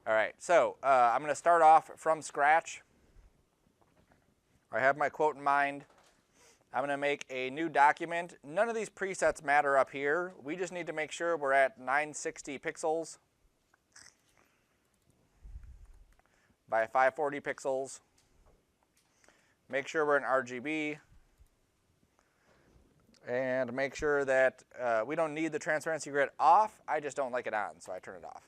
All right, so I'm going to start off from scratch. I have my quote in mind. I'm going to make a new document. None of these presets matter up here. We just need to make sure we're at 960 pixels by 540 pixels. Make sure we're in RGB. And make sure that we don't need the transparency grid off. I just don't like it on, so I turn it off.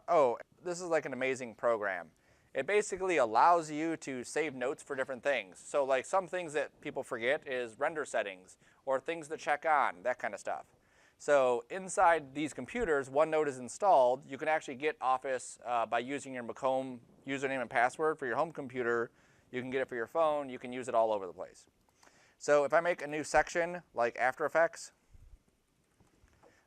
Oh, this is like an amazing program. It basically allows you to save notes for different things. So like some things that people forget is render settings or things to check on, that kind of stuff. So inside these computers, OneNote is installed. You can actually get Office by using your Macomb username and password for your home computer. You can get it for your phone. You can use it all over the place. So if I make a new section like After Effects,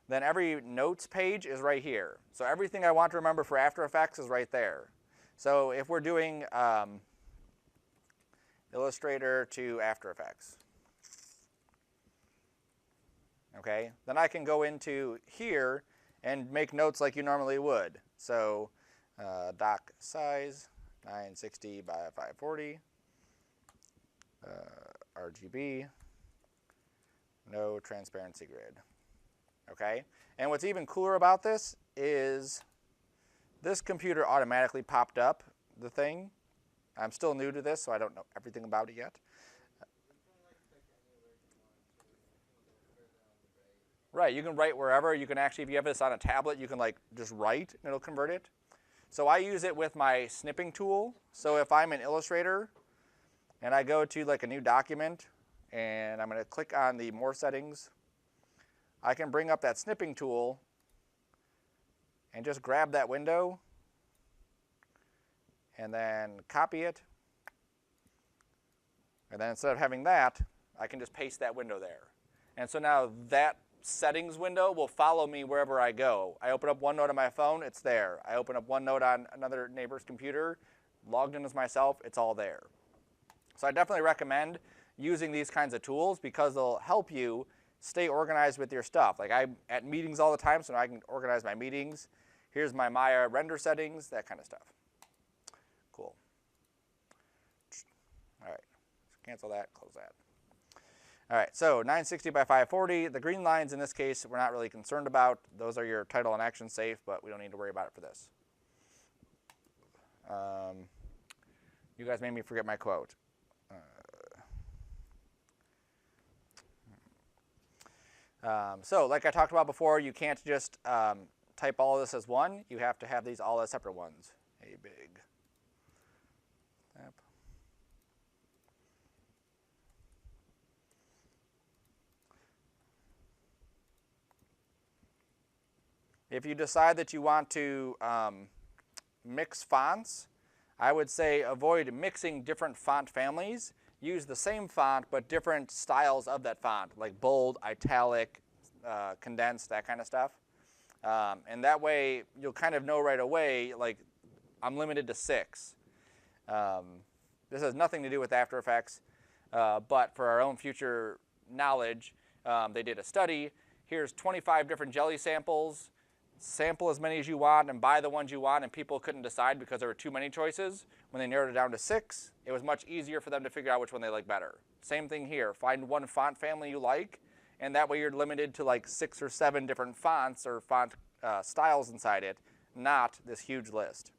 then every notes page is right here. So everything I want to remember for After Effects is right there. So if we're doing Illustrator to After Effects, okay, then I can go into here and make notes like you normally would. So doc size, 960 by 540, RGB, no transparency grid. Okay, and what's even cooler about this is this computer automatically popped up the thing. I'm still new to this, so I don't know everything about it yet. Right, you can write wherever. You can actually, if you have this on a tablet, you can like just write and it'll convert it. So I use it with my snipping tool. So if I'm in Illustrator and I go to like a new document and I'm going to click on the More Settings, I can bring up that snipping tool and just grab that window and then copy it. And then instead of having that, I can just paste that window there. And so now that settings window will follow me wherever I go. I open up OneNote on my phone, it's there. I open up OneNote on another neighbor's computer, logged in as myself, it's all there. So I definitely recommend using these kinds of tools because they'll help you stay organized with your stuff. Like I'm at meetings all the time, so now I can organize my meetings. Here's my Maya render settings, that kind of stuff. Cool. All right, cancel that, close that. All right, so 960 by 540. The green lines in this case we're not really concerned about. Those are your title and action safe, but we don't need to worry about it for this. You guys made me forget my quote. So like I talked about before, you can't just type all of this as one. You have to have these all as separate ones. A big tap. If you decide that you want to mix fonts, I would say avoid mixing different font families. Use the same font but different styles of that font, like bold, italic, condensed, that kind of stuff. And that way you'll kind of know right away, like I'm limited to 6. This has nothing to do with After Effects, but for our own future knowledge, they did a study. Here's 25 different jelly samples. Sample as many as you want and buy the ones you want, and people couldn't decide because there were too many choices. When they narrowed it down to 6, it was much easier for them to figure out which one they like better. Same thing here. Find one font family you like, and that way you're limited to like 6 or 7 different fonts or font styles inside it, not this huge list.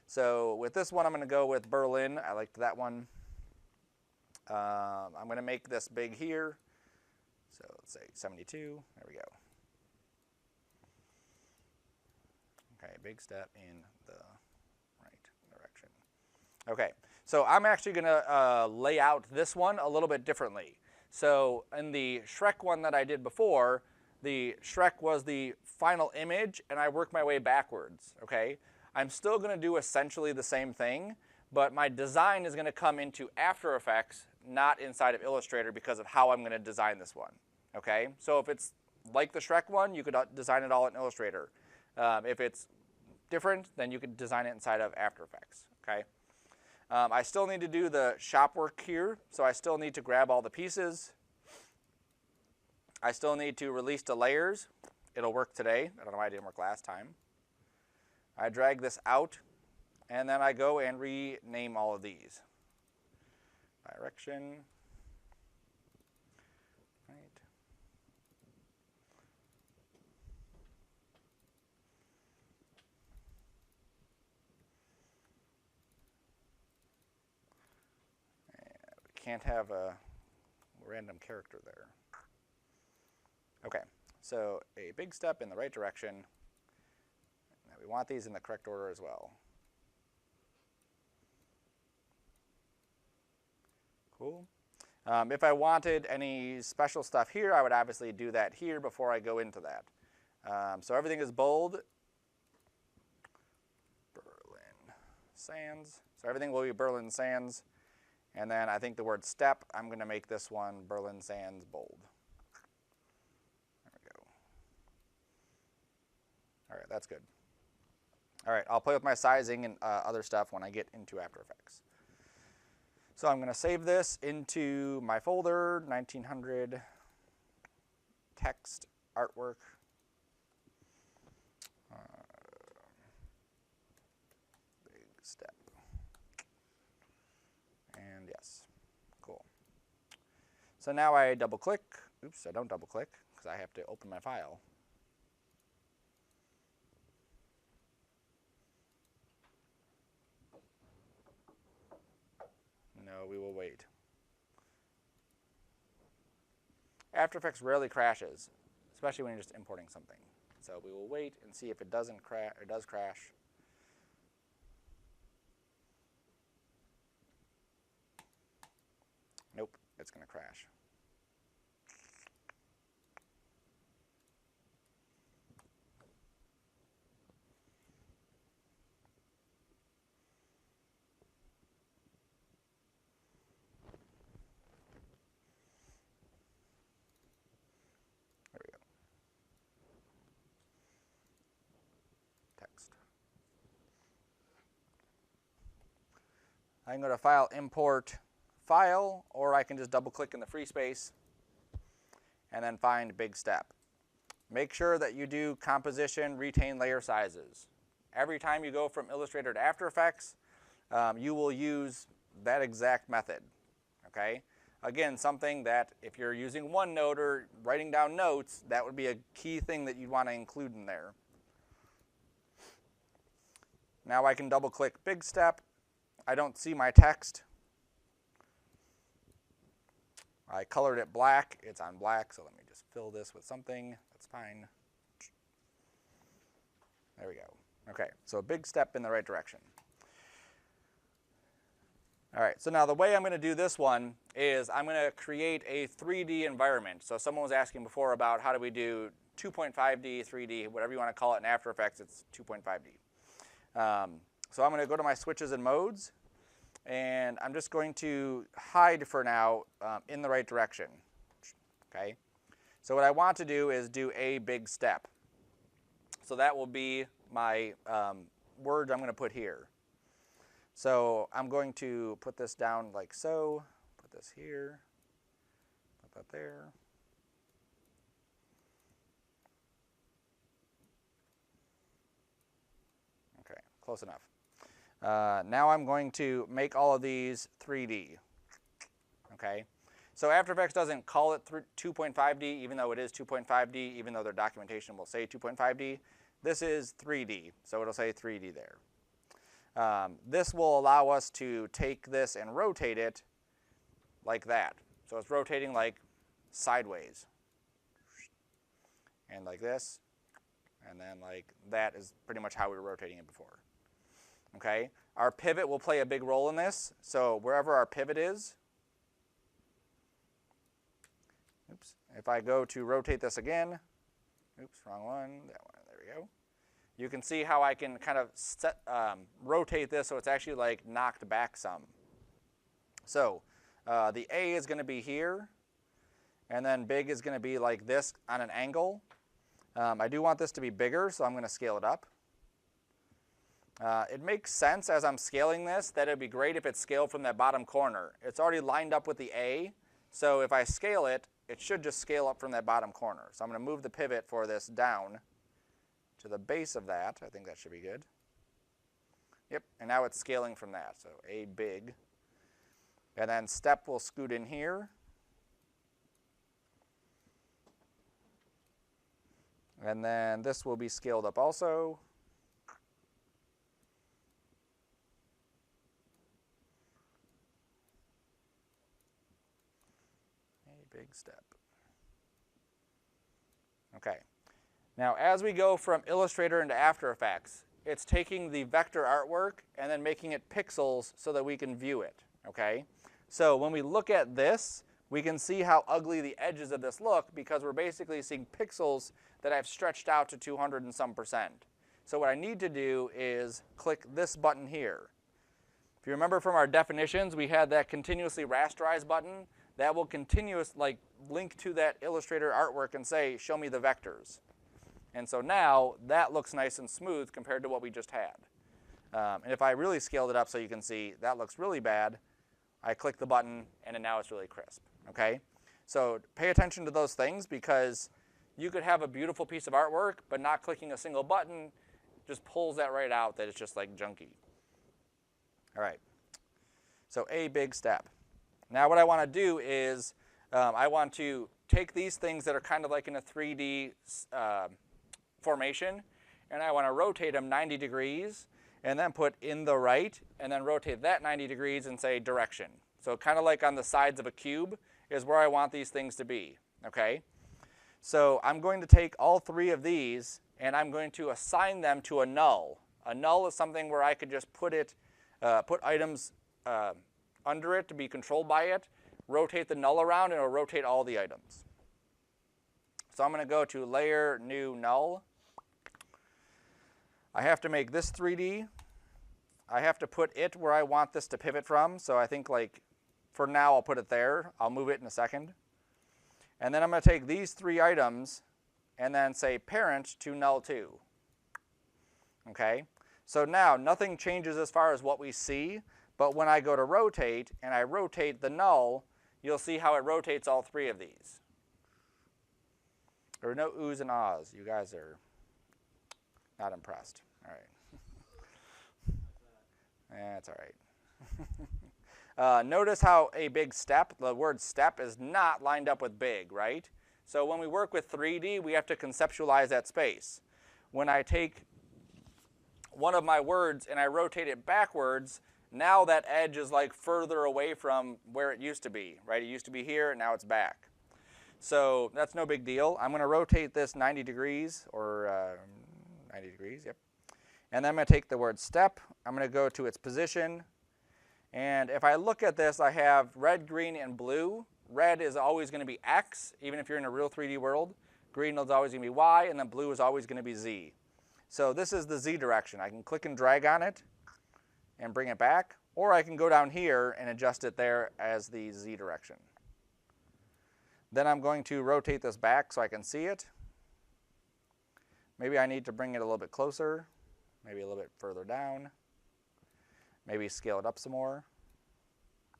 So with this one, I'm going to go with Berlin. I liked that one. I'm going to make this big here. So let's say 72. There we go. Okay, big step in the right direction. Okay, so I'm actually going to lay out this one a little bit differently. So in the Shrek one that I did before, the Shrek was the final image, and I worked my way backwards. Okay, I'm still going to do essentially the same thing, but my design is going to come into After Effects, not inside of Illustrator because of how I'm going to design this one. Okay, so if it's like the Shrek one, you could design it all in Illustrator. If it's different, then you could design it inside of After Effects. Okay. I still need to do the shop work here, so I still need to grab all the pieces. I still need to release the layers it'll work today. I don't know why it didn't work last time. I drag this out, and then I go and rename all of these. Direction. Right. Can't have a random character there. Okay, so a big step in the right direction. Now we want these in the correct order as well. Cool. If I wanted any special stuff here, I would obviously do that here before I go into that. So everything is bold. Berlin Sands. So everything will be Berlin Sands. And then I think the word step, I'm going to make this one Berlin Sands bold. There we go. All right, that's good. All right, I'll play with my sizing and other stuff when I get into After Effects. So I'm going to save this into my folder, 1900 text artwork. Big step. And yes, cool. So now I double click. Oops, I don't double click because I have to open my file. No, we will wait. After Effects rarely crashes, especially when you're just importing something. So we will wait and see if it doesn't crash or does crash. Nope, it's going to crash. There we go. Text. I can go to File, Import, File, or I can just double click in the free space and then find Big Step. Make sure that you do composition, retain layer sizes. Every time you go from Illustrator to After Effects, you will use that exact method. Okay? Again, something that if you're using OneNote or writing down notes, that would be a key thing that you'd want to include in there. Now I can double click Big Step. I don't see my text. I colored it black. It's on black, so let me just fill this with something. That's fine. There we go. Okay, so a big step in the right direction. All right, so now the way I'm going to do this one is I'm going to create a 3D environment. So someone was asking before about how do we do 2.5D, 3D, whatever you want to call it in After Effects, it's 2.5D. So I'm going to go to my switches and modes. And I'm just going to hide for now in the right direction. Okay. So what I want to do is do a big step. So that will be my word I'm going to put here. So I'm going to put this down like so. Put this here. Put that there. Okay, close enough. Now I'm going to make all of these 3D. Okay, so After Effects doesn't call it 2.5D, even though it is 2.5D, even though their documentation will say 2.5D. This is 3D, so it'll say 3D there. This will allow us to take this and rotate it like that. So it's rotating like sideways. And like this. And then like that is pretty much how we were rotating it before. Okay, our pivot will play a big role in this. So wherever our pivot is, oops, if I go to rotate this again, oops, wrong one, that one, there we go. You can see how I can kind of rotate this so it's actually like knocked back some. So the A is going to be here, and then big is going to be like this on an angle. I do want this to be bigger, so I'm going to scale it up. It makes sense as I'm scaling this that it would be great if it's scaled from that bottom corner. It's already lined up with the A, so if I scale it, it should just scale up from that bottom corner. So I'm going to move the pivot for this down to the base of that. I think that should be good. Yep, and now it's scaling from that, so A big. And then step will scoot in here. And then this will be scaled up also. A big step. Okay. Now as we go from Illustrator into After Effects, it's taking the vector artwork and then making it pixels so that we can view it, okay? So when we look at this, we can see how ugly the edges of this look because we're basically seeing pixels that I've stretched out to 200 and some percent. So what I need to do is click this button here. If you remember from our definitions, we had that continuously rasterize button. That will link to that Illustrator artwork and say, show me the vectors. And so now that looks nice and smooth compared to what we just had. And if I really scaled it up so you can see that looks really bad, I click the button and then now it's really crisp, okay? So pay attention to those things because you could have a beautiful piece of artwork, but not clicking a single button just pulls that right out that it's just like junky. All right, so a big step. Now what I want to do is I want to take these things that are kind of like in a 3D formation, and I want to rotate them 90 degrees, and then put in the right, and then rotate that 90 degrees and say direction. So kind of like on the sides of a cube is where I want these things to be, okay? So I'm going to take all three of these, and I'm going to assign them to a null. A null is something where I could just put items under it to be controlled by it, rotate the null around, and it'll rotate all the items. So I'm going to go to Layer, New, Null. I have to make this 3D. I have to put it where I want this to pivot from. So I think like for now I'll put it there. I'll move it in a second. And then I'm going to take these three items and then say parent to null 2. Okay? So now nothing changes as far as what we see, but when I go to rotate and I rotate the null, you'll see how it rotates all three of these. There are no oohs and ahs. You guys are not impressed. All right. That's all right. Notice how a big step, the word step, is not lined up with big, right? So when we work with 3D, we have to conceptualize that space. When I take one of my words and I rotate it backwards, now that edge is like further away from where it used to be, right? It used to be here, and now it's back. So that's no big deal. I'm going to rotate this 90 degrees, or 90 degrees, yep. And then I'm going to take the word step. I'm going to go to its position. And if I look at this, I have red, green, and blue. Red is always going to be X, even if you're in a real 3D world. Green is always going to be Y, and then blue is always going to be Z. So this is the Z direction. I can click and drag on it and bring it back, or I can go down here and adjust it there as the Z direction. Then I'm going to rotate this back so I can see it. Maybe I need to bring it a little bit closer, maybe a little bit further down, maybe scale it up some more.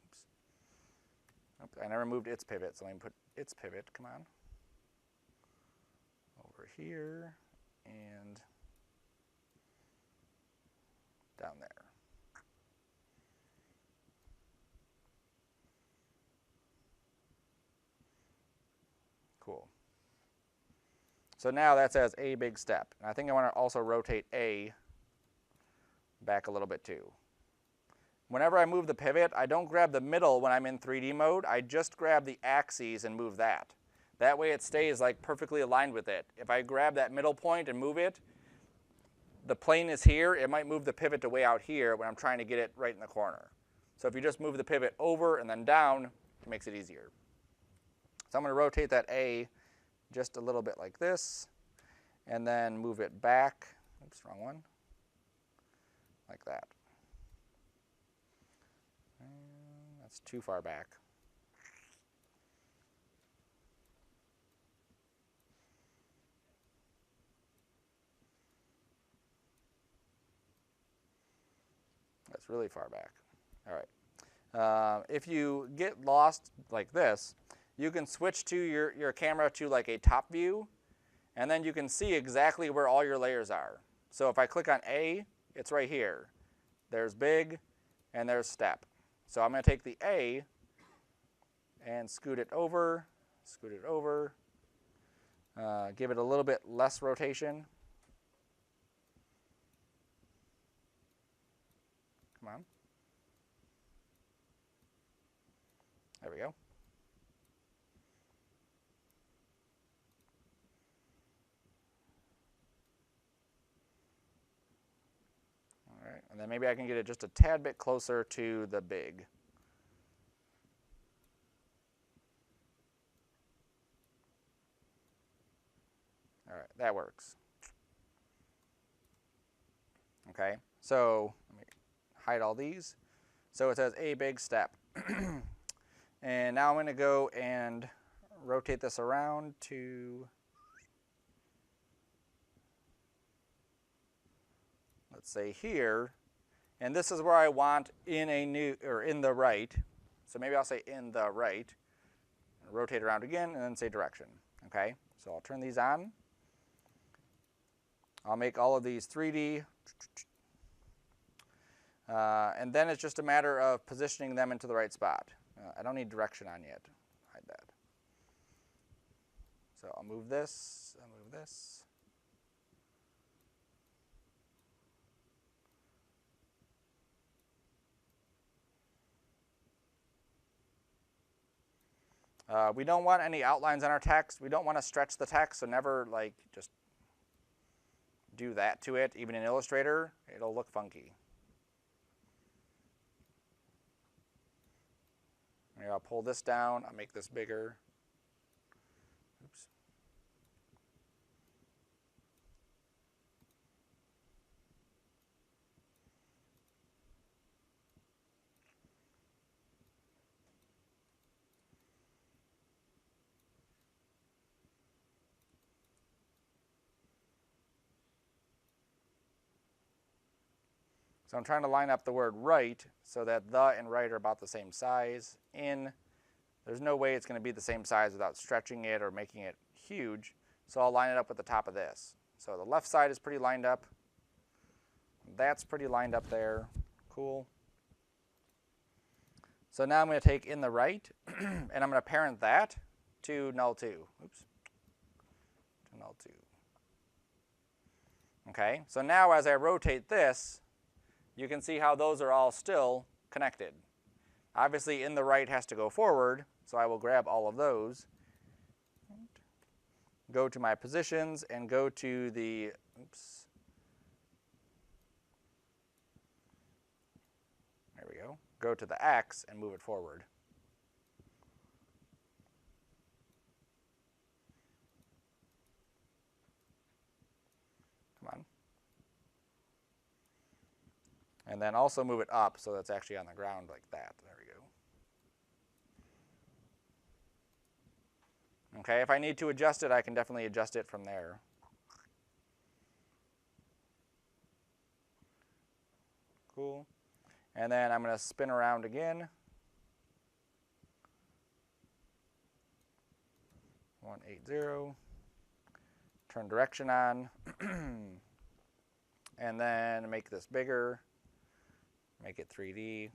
Oops. Oops, I never moved its pivot, so let me put its pivot, come on, over here and down there. Cool. So now that says a big step. And I think I want to also rotate A back a little bit too. Whenever I move the pivot, I don't grab the middle when I'm in 3D mode. I just grab the axes and move that. That way it stays like perfectly aligned with it. If I grab that middle point and move it, the plane is here. It might move the pivot to way out here when I'm trying to get it right in the corner. So if you just move the pivot over and then down, it makes it easier. So I'm going to rotate that A just a little bit like this, and then move it back. Oops, wrong one. Like that. And that's too far back. That's really far back. All right. If you get lost like this, you can switch to your camera to like a top view, and then you can see exactly where all your layers are. So if I click on A, it's right here. There's big, and there's step. So I'm going to take the A and scoot it over, give it a little bit less rotation. Come on. There we go. All right, and then maybe I can get it just a tad bit closer to the big. All right, that works. Okay, so let me hide all these. So it says a big step. And now I'm going to go and rotate this around to, let's say here, and this is where I want in the right. So maybe I'll say in the right, rotate around again, and then say direction. Okay, so I'll turn these on. I'll make all of these 3D. And then it's just a matter of positioning them into the right spot. I don't need direction on yet. Hide that. So I'll move this, I'll move this. We don't want any outlines on our text. We don't want to stretch the text, so never like just do that to it. Even in Illustrator, it'll look funky. Maybe I'll pull this down, I'll make this bigger. Oops. So I'm trying to line up the word right so that the and right are about the same size. There's no way it's going to be the same size without stretching it or making it huge. So I'll line it up with the top of this. So the left side is pretty lined up. That's pretty lined up there. Cool. So now I'm going to take in the right, and I'm going to parent that to null 2. Oops. To null 2. Okay, so now as I rotate this, you can see how those are all still connected. Obviously, in the right has to go forward, so I will grab all of those, go to my positions, and go to the, oops. There we go. Go to the X and move it forward. Come on. And then also move it up so that's actually on the ground like that. There we go. Okay, if I need to adjust it, I can definitely adjust it from there. Cool. And then I'm going to spin around again. 180. Turn direction on. And then make this bigger. Make it 3D.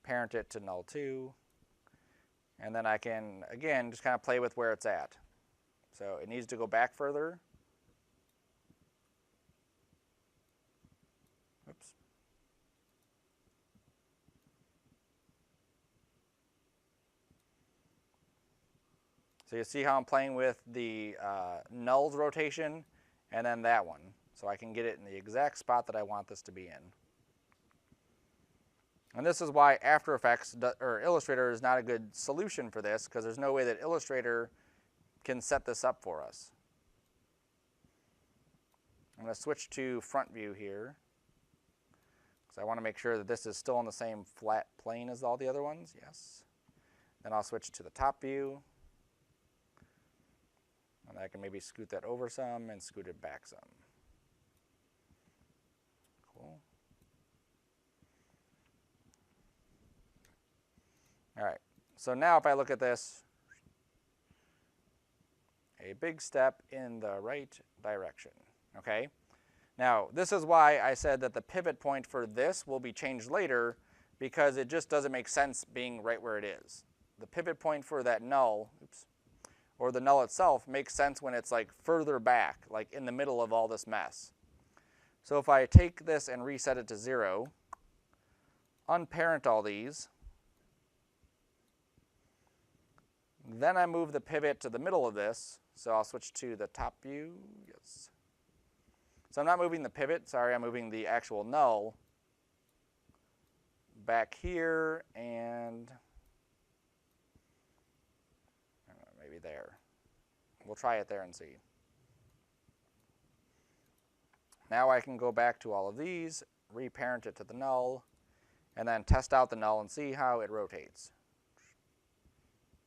Parent it to null 2. And then I can, again, just kind of play with where it's at. So it needs to go back further. Oops. So you see how I'm playing with the nulls rotation and then that one. So I can get it in the exact spot that I want this to be in. And this is why After Effects or Illustrator is not a good solution for this, because there's no way that Illustrator can set this up for us. I'm going to switch to front view here, because I want to make sure that this is still on the same flat plane as all the other ones. Yes. Then I'll switch to the top view. And I can maybe scoot that over some and scoot it back some. Cool. All right, so now if I look at this, a big step in the right direction, okay? Now, this is why I said that the pivot point for this will be changed later, because it just doesn't make sense being right where it is. The pivot point for that null, or the null itself, makes sense when it's like further back, like in the middle of all this mess. So if I take this and reset it to 0, unparent all these, then I move the pivot to the middle of this, so I'll switch to the top view, yes. So I'm not moving the pivot, sorry, I'm moving the actual null back here and I don't know, maybe there. We'll try it there and see. Now I can go back to all of these, reparent it to the null, and then test out the null and see how it rotates.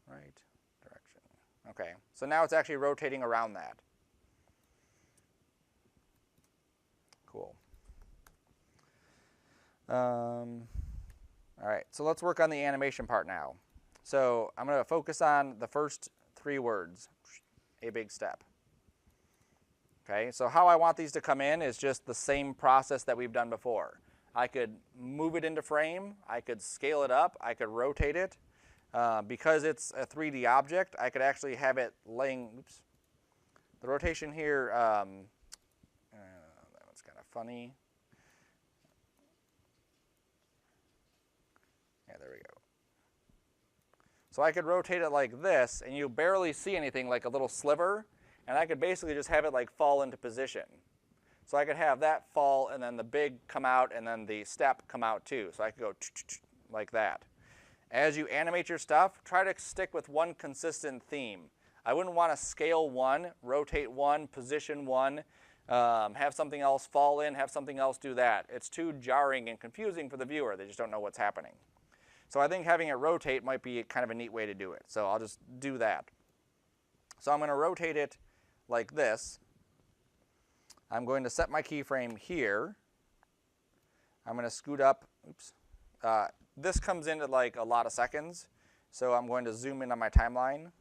Right direction. Okay, so now it's actually rotating around that. Cool. All right, so let's work on the animation part now. So I'm going to focus on the first 3 words, a big step. Okay, so how I want these to come in is just the same process that we've done before. I could move it into frame, I could scale it up, I could rotate it. Because it's a 3D object, I could actually have it laying, oops. The rotation here, that one's kind of funny. Yeah, there we go. So I could rotate it like this, and you barely see anything, like a little sliver, and I could basically just have it like fall into position. So I could have that fall, and then the big come out, and then the step come out too. So I could go like that. As you animate your stuff, try to stick with one consistent theme. I wouldn't want to scale one, rotate one, position one, have something else fall in, have something else do that. It's too jarring and confusing for the viewer. They just don't know what's happening. So I think having it rotate might be kind of a neat way to do it. So I'll just do that. So I'm going to rotate it like this. I'm going to set my keyframe here. I'm going to scoot up. Oops. This comes into like a lot of seconds, so I'm going to zoom in on my timeline.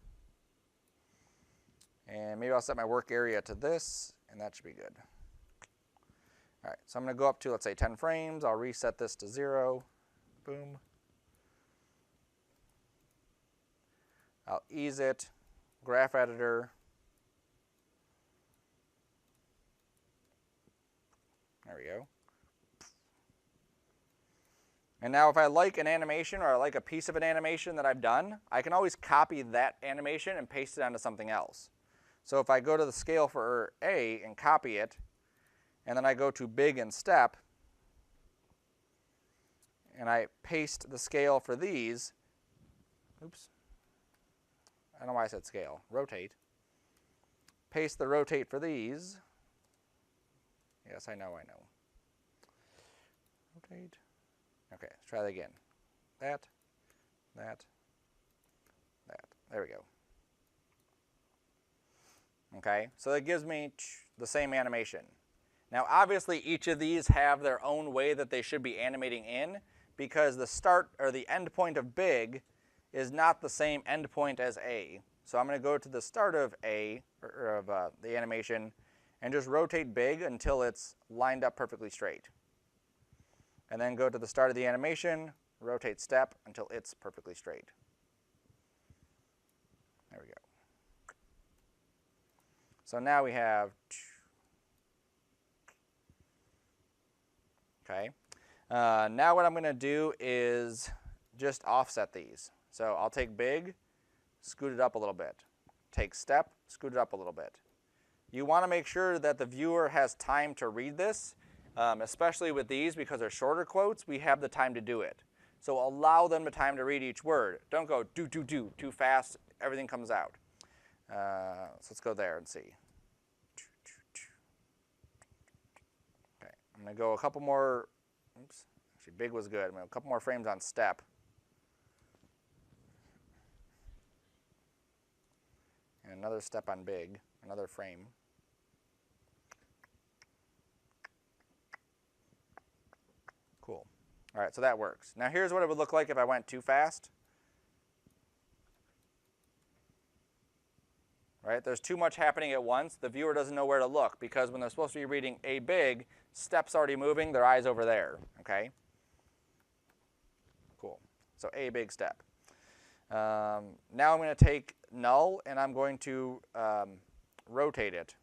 And maybe I'll set my work area to this, and that should be good. All right, so I'm going to go up to, let's say, 10 frames. I'll reset this to 0. Boom. I'll ease it, graph editor. There we go. And now if I like an animation or I like a piece of an animation that I've done, I can always copy that animation and paste it onto something else. So if I go to the scale for A and copy it, and then I go to big and step, and I paste the scale for these, oops, I don't know why I said scale, rotate, paste the rotate for these, yes, I know, rotate. Okay, let's try that again. That. There we go. Okay, so that gives me the same animation. Now, obviously, each of these have their own way that they should be animating in, because the start or the end point of big is not the same end point as A. So I'm going to go to the start of A, or of the animation, and just rotate big until it's lined up perfectly straight. And then go to the start of the animation, rotate step until it's perfectly straight. There we go. So now we have, okay. Now what I'm going to do is just offset these. So I'll take big, scoot it up a little bit. Take step, scoot it up a little bit. You want to make sure that the viewer has time to read this. Especially with these, because they're shorter quotes, we have the time to do it. So allow them the time to read each word. Don't go do too fast. Everything comes out. So let's go there and see. Okay, I'm going to go a couple more. Oops, actually big was good. I'm going to go a couple more frames on step. And another step on big, another frame. All right, so that works. Now here's what it would look like if I went too fast. Right? There's too much happening at once. The viewer doesn't know where to look because when they're supposed to be reading A big, step's already moving, their eye's over there. Okay? Cool. So A big step. Now I'm going to take null and I'm going to rotate it.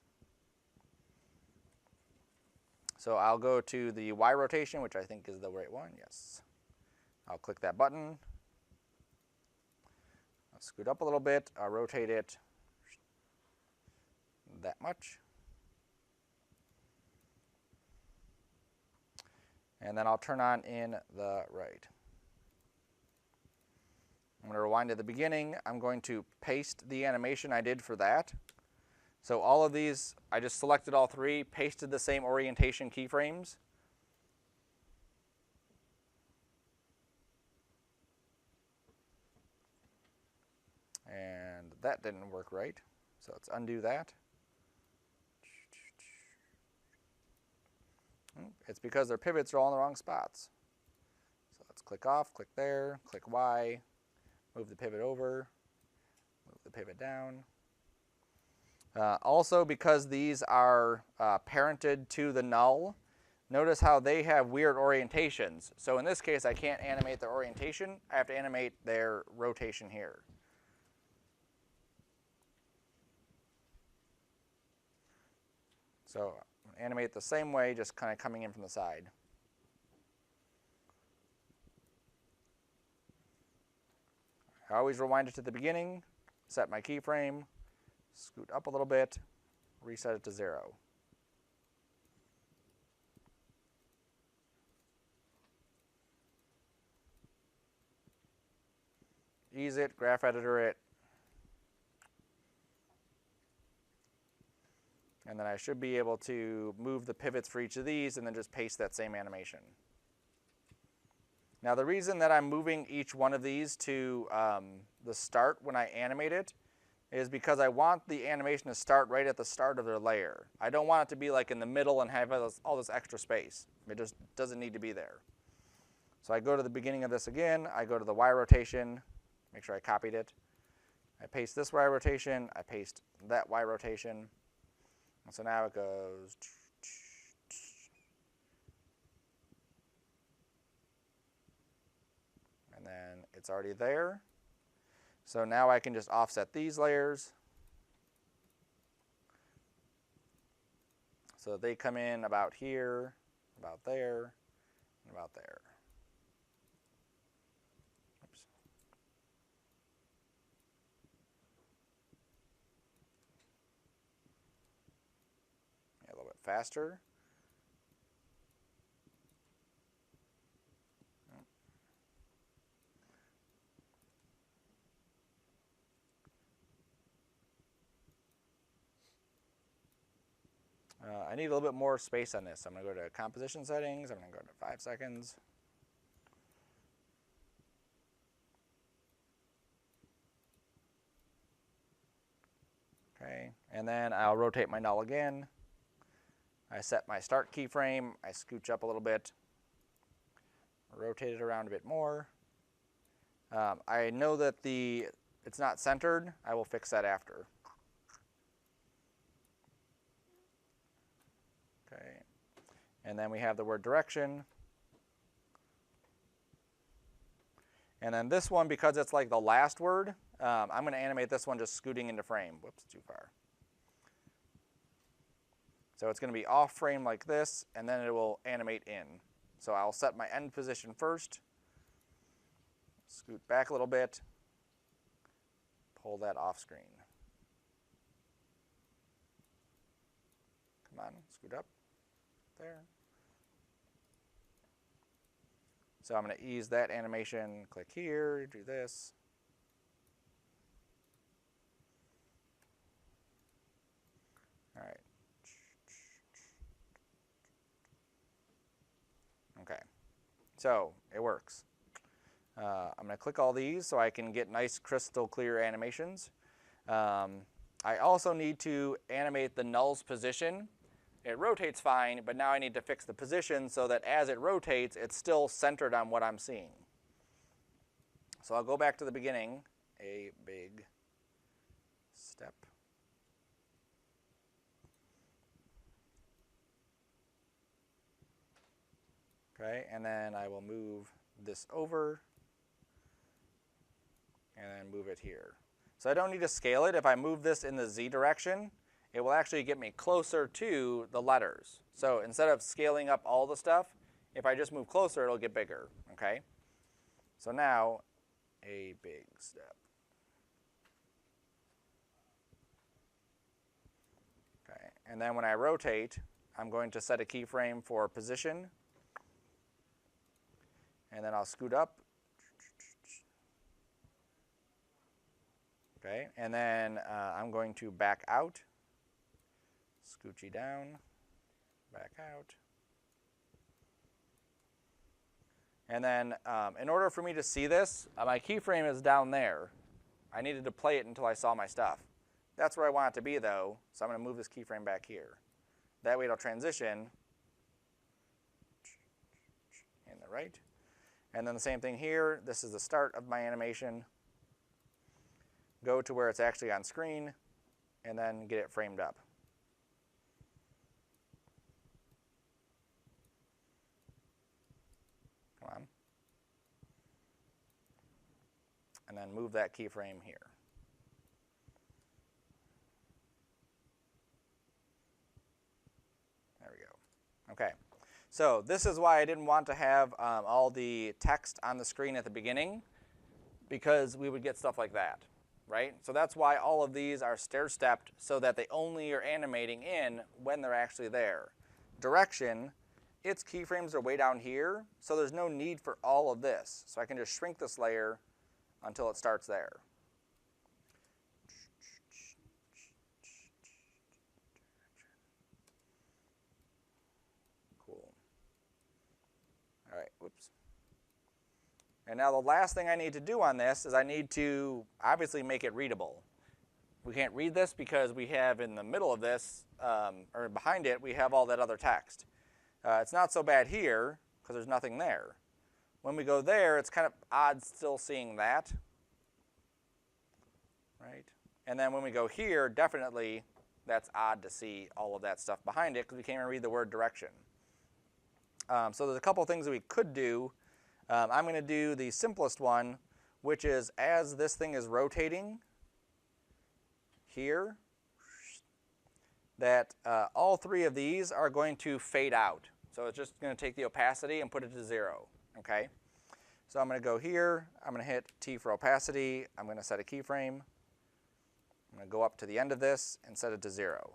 So I'll go to the Y rotation, which I think is the right one. Yes. I'll click that button. I'll scoot up a little bit. I'll rotate it that much. And then I'll turn on in the right. I'm going to rewind to the beginning. I'm going to paste the animation I did for that. So all of these, I just selected all three, pasted the same orientation keyframes. And that didn't work right. So let's undo that. It's because their pivots are all in the wrong spots. So let's click off, click there, click Y, move the pivot over, move the pivot down. Also, because these are parented to the null, notice how they have weird orientations. So in this case, I can't animate their orientation. I have to animate their rotation here. So animate the same way, just kind of coming in from the side. I always rewind it to the beginning, set my keyframe, scoot up a little bit, reset it to 0. Ease it, graph editor it, and then I should be able to move the pivots for each of these and then just paste that same animation. Now the reason that I'm moving each one of these to the start when I animate it is because I want the animation to start right at the start of their layer. I don't want it to be like in the middle and have all this extra space. It just doesn't need to be there. So I go to the beginning of this again, I go to the Y rotation, make sure I copied it. I paste this Y rotation, I paste that Y rotation. And so now it goes. And then it's already there. So now I can just offset these layers. So they come in about here, about there, and about there. Oops. Yeah, a little bit faster. I need a little bit more space on this. I'm going to go to composition settings. I'm going to go to 5 seconds. Okay, and then I'll rotate my null again. I set my start keyframe. I scooch up a little bit. Rotate it around a bit more. I know that it's not centered. I will fix that after. Okay, and then we have the word direction. And then this one, because it's like the last word, I'm going to animate this one just scooting into frame. Whoops, too far. So it's going to be off frame like this, and then it will animate in. So I'll set my end position first, scoot back a little bit, pull that off screen. Come on, scoot up. There. So I'm going to ease that animation, click here, do this. All right. Okay, so it works. I'm going to click all these so I can get nice crystal clear animations. I also need to animate the null's position. It rotates fine, but now I need to fix the position so that as it rotates, it's still centered on what I'm seeing. So I'll go back to the beginning, a big step. Okay, and then I will move this over and then move it here. So I don't need to scale it. If I move this in the Z direction, it will actually get me closer to the letters. So instead of scaling up all the stuff, if I just move closer, it'll get bigger, okay? So now, a big step. Okay, and then when I rotate, I'm going to set a keyframe for position, and then I'll scoot up. Okay, and then I'm going to back out, scoochie down, back out. And then in order for me to see this, my keyframe is down there. I needed to play it until I saw my stuff. That's where I want it to be though, so I'm going to move this keyframe back here. That way it'll transition in the right. And then the same thing here, this is the start of my animation. Go to where it's actually on screen, and then get it framed up. Come on. And then move that keyframe here. There we go. Okay. So this is why I didn't want to have all the text on the screen at the beginning, because we would get stuff like that. Right? So that's why all of these are stair-stepped so that they only are animating in when they're actually there. Direction, its keyframes are way down here, so there's no need for all of this. So I can just shrink this layer until it starts there. Cool. All right, whoops. And now the last thing I need to do on this is I need to obviously make it readable. We can't read this because we have in the middle of this, or behind it, we have all that other text. It's not so bad here because there's nothing there. When we go there, it's kind of odd still seeing that. Right? And then when we go here, definitely that's odd to see all of that stuff behind it because we can't even read the word direction. So there's a couple things that we could do. I'm going to do the simplest one, which is as this thing is rotating here, that all three of these are going to fade out. So it's just going to take the opacity and put it to 0. Okay? So I'm going to go here. I'm going to hit T for opacity. I'm going to set a keyframe. I'm going to go up to the end of this and set it to 0.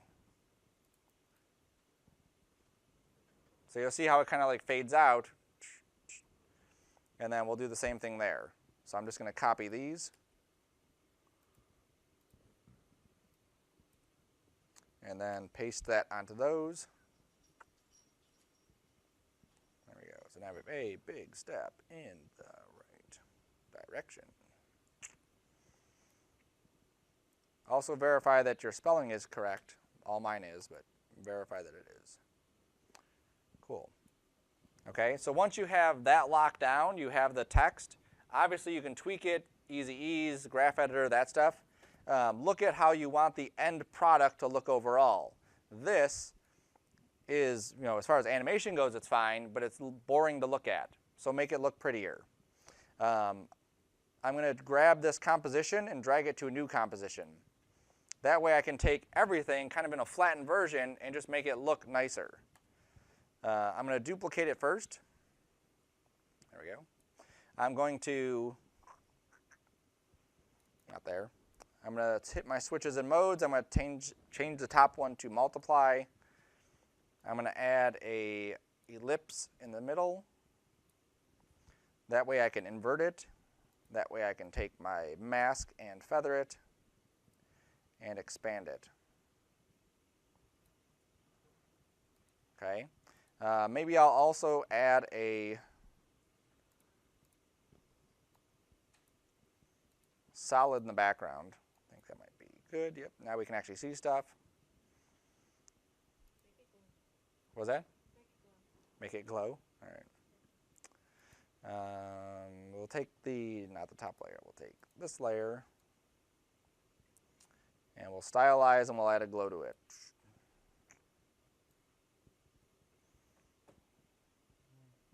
So you'll see how it kind of like fades out. And then we'll do the same thing there. So I'm just going to copy these. And then paste that onto those. There we go. So now we have a big step in the right direction. Also verify that your spelling is correct. All mine is, but verify that it is. Cool. Okay, so once you have that locked down, you have the text. Obviously, you can tweak it, Easy Ease, Graph Editor, that stuff. Look at how you want the end product to look overall. This is, as far as animation goes, it's fine, but it's boring to look at. So make it look prettier. I'm going to grab this composition and drag it to a new composition. That way I can take everything kind of in a flattened version and just make it look nicer. I'm going to duplicate it first. There we go. I'm going to, not there. I'm going to hit my switches and modes. I'm going to change the top one to multiply. I'm going to add a ellipse in the middle. That way I can invert it. That way I can take my mask and feather it and expand it. Okay. Maybe I'll also add a solid in the background. I think that might be good. Yep, now we can actually see stuff. What was that? Make it glow. All right. We'll take not the top layer, we'll take this layer, and we'll stylize and we'll add a glow to it.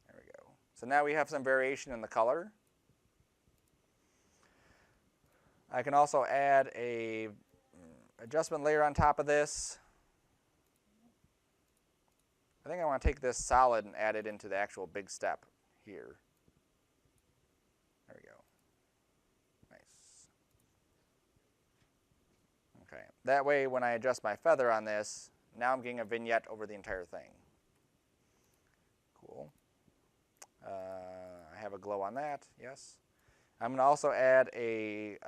There we go. So now we have some variation in the color. I can also add a adjustment layer on top of this. I think I want to take this solid and add it into the actual big step here. There we go. Nice. Okay. That way, when I adjust my feather on this, now I'm getting a vignette over the entire thing. Cool. I have a glow on that, yes. I'm going to also add a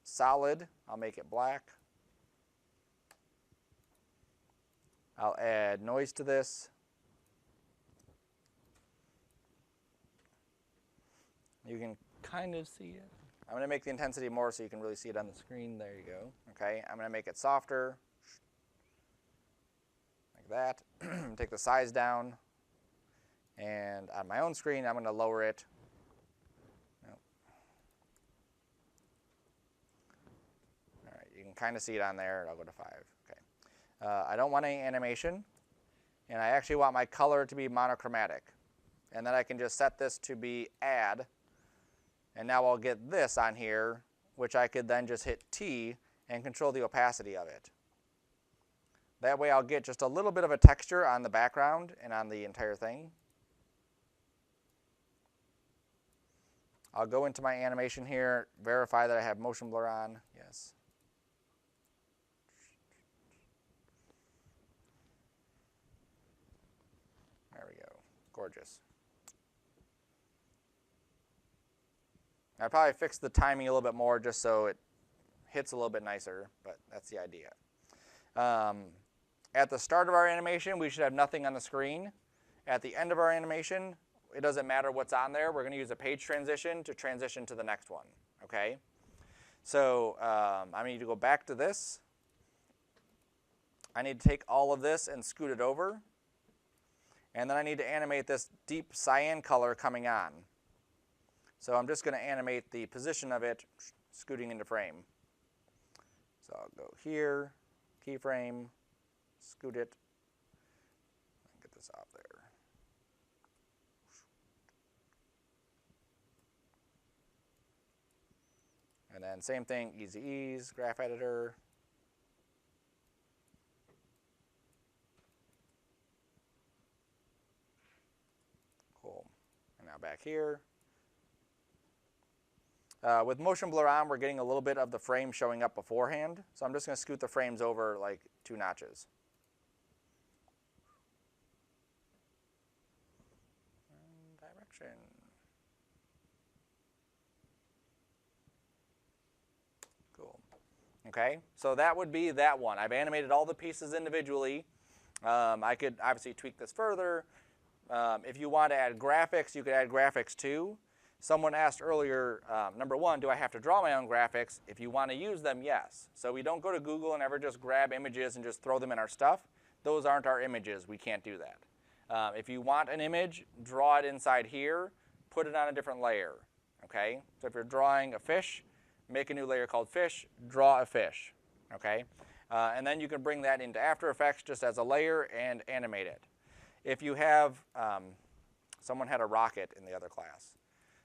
solid. I'll make it black. I'll add noise to this. You can kind of see it. I'm going to make the intensity more so you can really see it on the screen. There you go. Okay, I'm going to make it softer, like that. Take the size down. And on my own screen, I'm going to lower it. All right, you can kind of see it on there. I'll go to 5. Okay. I don't want any animation, and I actually want my color to be monochromatic. And then I can just set this to be add, and now I'll get this on here, which I could then just hit T and control the opacity of it. That way I'll get just a little bit of a texture on the background and on the entire thing. I'll go into my animation here, verify that I have motion blur on. Yes. There we go. Gorgeous. I probably fixed the timing a little bit more just so it hits a little bit nicer, but that's the idea. At the start of our animation, we should have nothing on the screen. At the end of our animation, it doesn't matter what's on there. We're going to use a page transition to transition to the next one. Okay? So I need to go back to this. I need to take all of this and scoot it over. And then I need to animate this deep cyan color coming on. So I'm just going to animate the position of it, scooting into frame. So I'll go here, keyframe, scoot it, and get this off there. And then same thing, easy ease, graph editor. Cool. And now back here. With motion blur on, we're getting a little bit of the frame showing up beforehand. So I'm just going to scoot the frames over like 2 notches. And direction. Cool. Okay, so that would be that one. I've animated all the pieces individually. I could obviously tweak this further. If you want to add graphics, you could add graphics too. Someone asked earlier, number one, do I have to draw my own graphics? If you want to use them, yes. So we don't go to Google and ever just grab images and just throw them in our stuff. Those aren't our images. We can't do that. If you want an image, draw it inside here, put it on a different layer. Okay? So if you're drawing a fish, make a new layer called fish, draw a fish. Okay? And then you can bring that into After Effects just as a layer and animate it. If you have, someone had a rocket in the other class.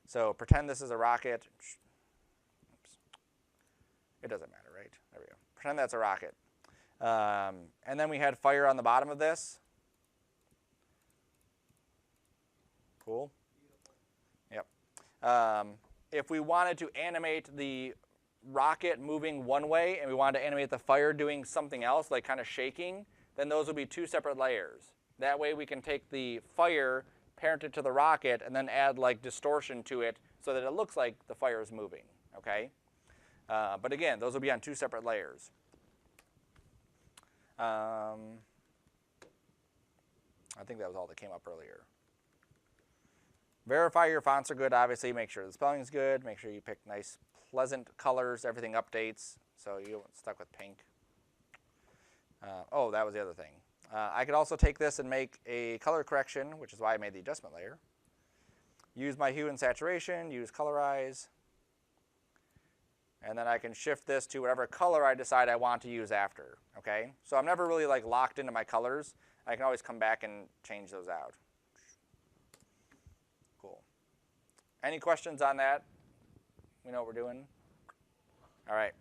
So pretend this is a rocket. Oops. It doesn't matter, right? There we go. Pretend that's a rocket. And then we had fire on the bottom of this. Cool. Yep. If we wanted to animate the rocket moving one way and we wanted to animate the fire doing something else, like kind of shaking, then those would be 2 separate layers. That way we can take the fire, parent it to the rocket, and then add like distortion to it so that it looks like the fire is moving, okay? But again, those will be on 2 separate layers. I think that was all that came up earlier. Verify your fonts are good, obviously. Make sure the spelling is good. Make sure you pick nice, pleasant colors. Everything updates, so you don't get stuck with pink. Oh, that was the other thing. I could also take this and make a color correction, which is why I made the adjustment layer. Use my hue and saturation, use colorize, and then I can shift this to whatever color I decide I want to use after, okay? So I'm never really like locked into my colors. I can always come back and change those out. Cool. Any questions on that? We know what we're doing? All right.